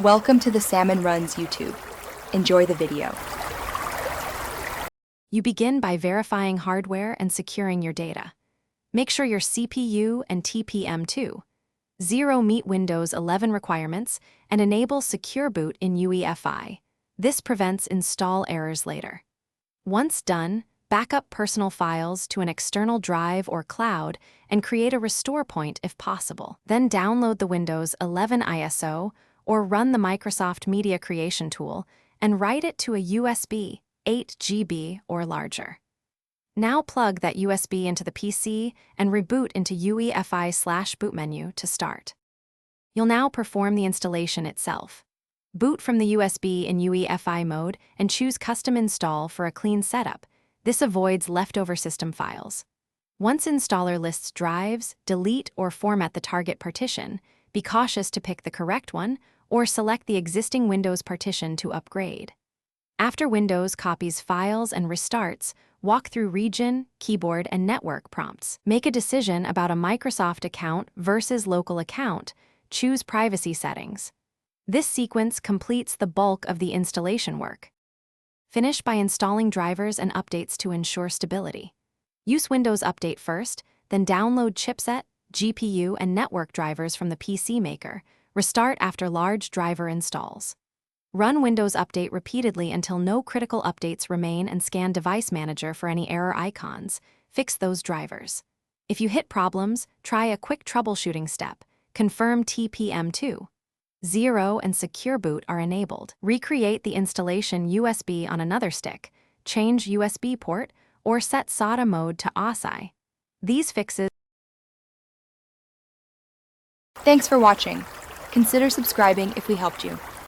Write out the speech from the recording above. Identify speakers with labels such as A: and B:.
A: Welcome to the Salmon Runs YouTube. Enjoy the video.
B: You begin by verifying hardware and securing your data. Make sure your CPU and TPM2. Meet Windows 11 requirements and enable Secure Boot in UEFI. This prevents install errors later. Once done, back up personal files to an external drive or cloud and create a restore point if possible. Then download the Windows 11 ISO or run the Microsoft Media Creation tool and write it to a USB 8 GB or larger. Now plug that USB into the PC and reboot into UEFI/boot menu to start. You'll now perform the installation itself. Boot from the USB in UEFI mode and choose Custom Install for a clean setup. This avoids leftover system files. Once installer lists drives, delete or format the target partition. Be cautious to pick the correct one or select the existing Windows partition to upgrade. After Windows copies files and restarts, walk through region, keyboard, and network prompts. Make a decision about a Microsoft account versus local account. Choose privacy settings. This sequence completes the bulk of the installation work. Finish by installing drivers and updates to ensure stability. Use Windows Update first, then download chipset, GPU, and network drivers from the PC Maker. Restart after large driver installs. Run Windows Update repeatedly until no critical updates remain and scan Device Manager for any error icons. Fix those drivers. If you hit problems, try a quick troubleshooting step. Confirm TPM2. And Secure Boot are enabled. Recreate the installation USB on another stick, change USB port, or set SATA mode to ASI. These fixes.
A: Thanks for watching. Consider subscribing if we helped you.